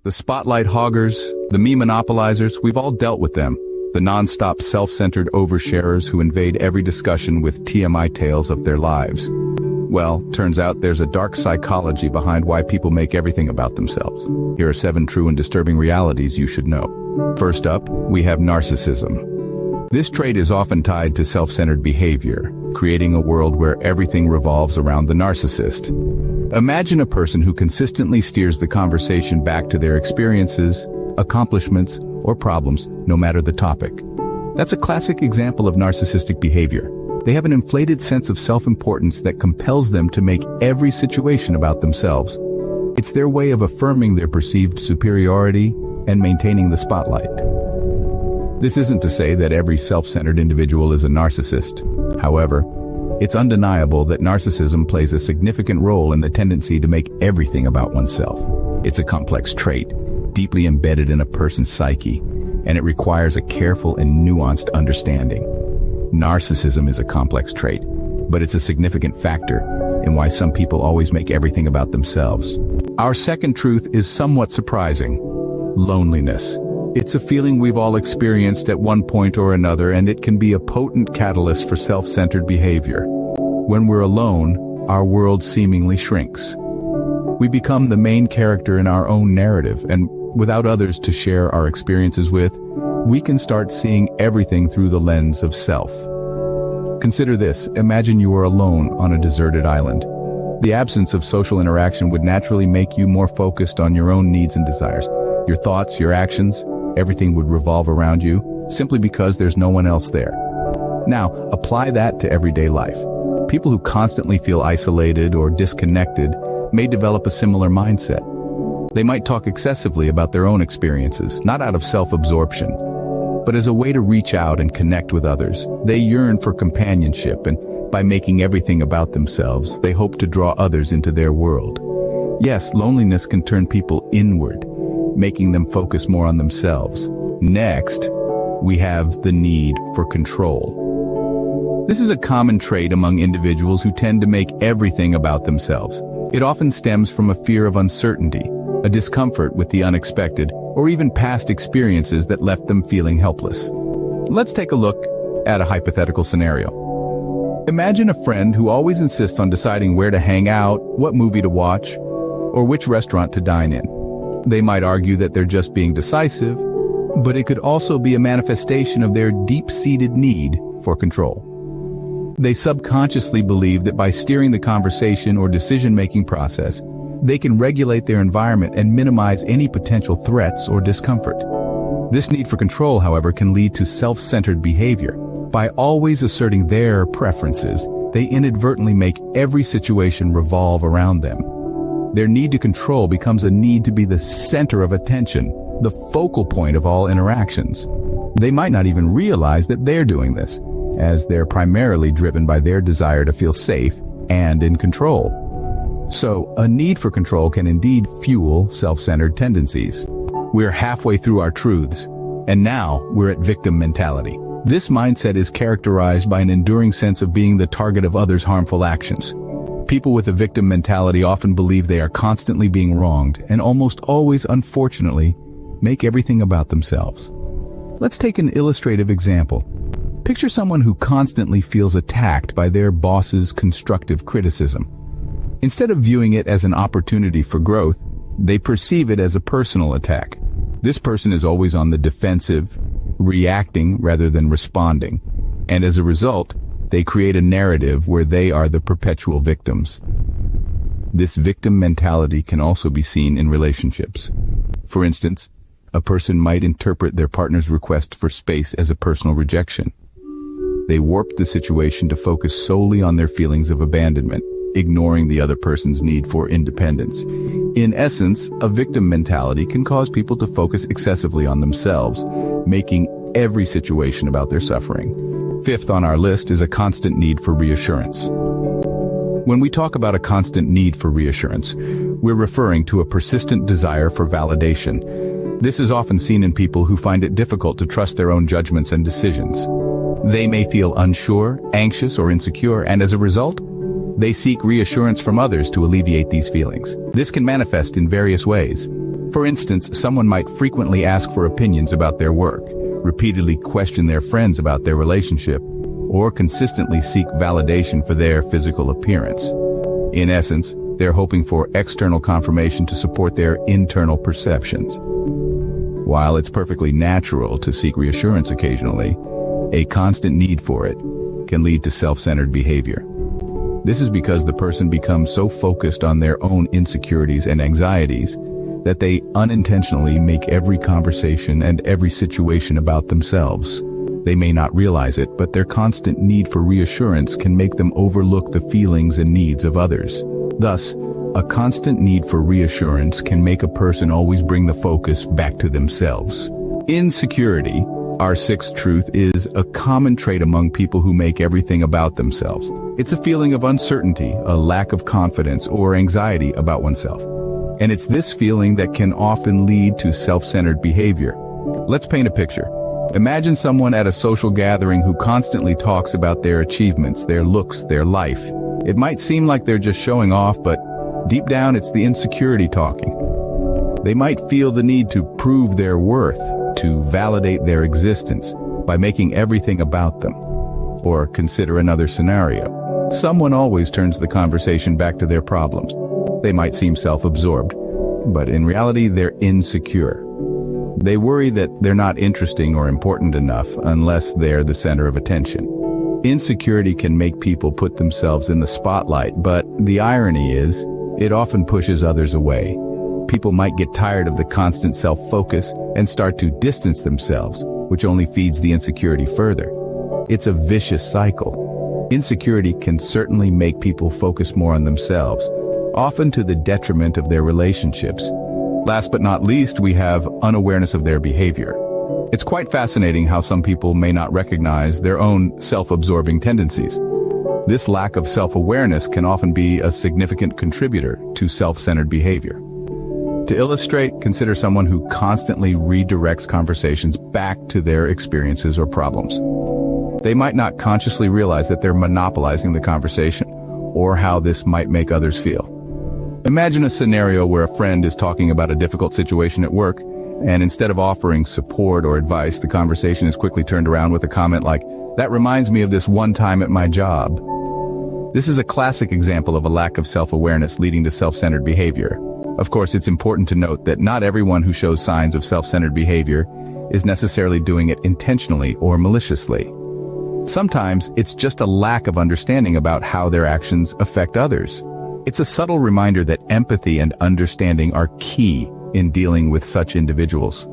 The spotlight hoggers, the me monopolizers, we've all dealt with them. The non-stop self-centered oversharers who invade every discussion with TMI tales of their lives. Well, turns out there's a dark psychology behind why people make everything about themselves. Here are 7 true and disturbing realities you should know. First up, we have narcissism. This trait is often tied to self-centered behavior, creating a world where everything revolves around the narcissist. Imagine a person who consistently steers the conversation back to their experiences, accomplishments, or problems, no matter the topic. That's a classic example of narcissistic behavior. They have an inflated sense of self-importance that compels them to make every situation about themselves. It's their way of affirming their perceived superiority and maintaining the spotlight. This isn't to say that every self-centered individual is a narcissist. However, it's undeniable that narcissism plays a significant role in the tendency to make everything about oneself. It's a complex trait, deeply embedded in a person's psyche, and it requires a careful and nuanced understanding. Narcissism is a complex trait, but it's a significant factor in why some people always make everything about themselves. Our second truth is somewhat surprising: loneliness. It's a feeling we've all experienced at one point or another, and it can be a potent catalyst for self-centered behavior. When we're alone, our world seemingly shrinks. We become the main character in our own narrative, and without others to share our experiences with, we can start seeing everything through the lens of self. Consider this: imagine you are alone on a deserted island. The absence of social interaction would naturally make you more focused on your own needs and desires. Your thoughts, your actions, everything would revolve around you, simply because there's no one else there. Now, apply that to everyday life. People who constantly feel isolated or disconnected may develop a similar mindset. They might talk excessively about their own experiences, not out of self-absorption, but as a way to reach out and connect with others. They yearn for companionship, and by making everything about themselves, they hope to draw others into their world. Yes, loneliness can turn people inward, making them focus more on themselves. Next, we have the need for control. This is a common trait among individuals who tend to make everything about themselves. It often stems from a fear of uncertainty, a discomfort with the unexpected, or even past experiences that left them feeling helpless. Let's take a look at a hypothetical scenario. Imagine a friend who always insists on deciding where to hang out, what movie to watch, or which restaurant to dine in. They might argue that they're just being decisive, but it could also be a manifestation of their deep-seated need for control. They subconsciously believe that by steering the conversation or decision-making process, they can regulate their environment and minimize any potential threats or discomfort. This need for control, however, can lead to self-centered behavior. By always asserting their preferences, they inadvertently make every situation revolve around them. Their need to control becomes a need to be the center of attention, the focal point of all interactions. They might not even realize that they're doing this, as they're primarily driven by their desire to feel safe and in control. So, a need for control can indeed fuel self-centered tendencies. We're halfway through our truths, and now we're at victim mentality. This mindset is characterized by an enduring sense of being the target of others' harmful actions. People with a victim mentality often believe they are constantly being wronged, and almost always, unfortunately, make everything about themselves. Let's take an illustrative example. Picture someone who constantly feels attacked by their boss's constructive criticism. Instead of viewing it as an opportunity for growth, they perceive it as a personal attack. This person is always on the defensive, reacting rather than responding, and as a result, they create a narrative where they are the perpetual victims. This victim mentality can also be seen in relationships. For instance, a person might interpret their partner's request for space as a personal rejection. They warp the situation to focus solely on their feelings of abandonment, ignoring the other person's need for independence. In essence, a victim mentality can cause people to focus excessively on themselves, making every situation about their suffering. Fifth on our list is a constant need for reassurance. When we talk about a constant need for reassurance, we're referring to a persistent desire for validation. This is often seen in people who find it difficult to trust their own judgments and decisions. They may feel unsure, anxious, or insecure, and as a result, they seek reassurance from others to alleviate these feelings. This can manifest in various ways. For instance, someone might frequently ask for opinions about their work, repeatedly question their friends about their relationship, or consistently seek validation for their physical appearance. In essence, they're hoping for external confirmation to support their internal perceptions. While it's perfectly natural to seek reassurance occasionally, a constant need for it can lead to self-centered behavior. This is because the person becomes so focused on their own insecurities and anxieties that they unintentionally make every conversation and every situation about themselves. They may not realize it, but their constant need for reassurance can make them overlook the feelings and needs of others. Thus, a constant need for reassurance can make a person always bring the focus back to themselves. Insecurity, our sixth truth, is a common trait among people who make everything about themselves. It's a feeling of uncertainty, a lack of confidence, or anxiety about oneself. And it's this feeling that can often lead to self-centered behavior. Let's paint a picture. Imagine someone at a social gathering who constantly talks about their achievements, their looks, their life. It might seem like they're just showing off, but deep down it's the insecurity talking. They might feel the need to prove their worth, to validate their existence by making everything about them. Or consider another scenario. Someone always turns the conversation back to their problems. They might seem self-absorbed, but in reality they're insecure. They worry that they're not interesting or important enough unless they're the center of attention. Insecurity can make people put themselves in the spotlight, but the irony is, it often pushes others away. People might get tired of the constant self-focus and start to distance themselves, which only feeds the insecurity further. It's a vicious cycle. Insecurity can certainly make people focus more on themselves, often to the detriment of their relationships. Last but not least, we have unawareness of their behavior. It's quite fascinating how some people may not recognize their own self-absorbing tendencies. This lack of self-awareness can often be a significant contributor to self-centered behavior. To illustrate, consider someone who constantly redirects conversations back to their experiences or problems. They might not consciously realize that they're monopolizing the conversation, or how this might make others feel. Imagine a scenario where a friend is talking about a difficult situation at work, and instead of offering support or advice, the conversation is quickly turned around with a comment like, "That reminds me of this one time at my job." This is a classic example of a lack of self-awareness leading to self-centered behavior. Of course, it's important to note that not everyone who shows signs of self-centered behavior is necessarily doing it intentionally or maliciously. Sometimes it's just a lack of understanding about how their actions affect others. It's a subtle reminder that empathy and understanding are key in dealing with such individuals.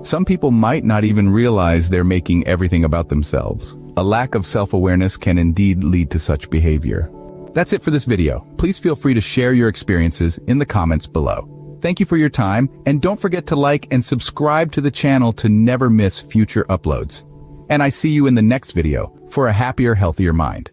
Some people might not even realize they're making everything about themselves. A lack of self-awareness can indeed lead to such behavior. That's it for this video. Please feel free to share your experiences in the comments below. Thank you for your time, and don't forget to like and subscribe to the channel to never miss future uploads. And I see you in the next video for a happier, healthier mind.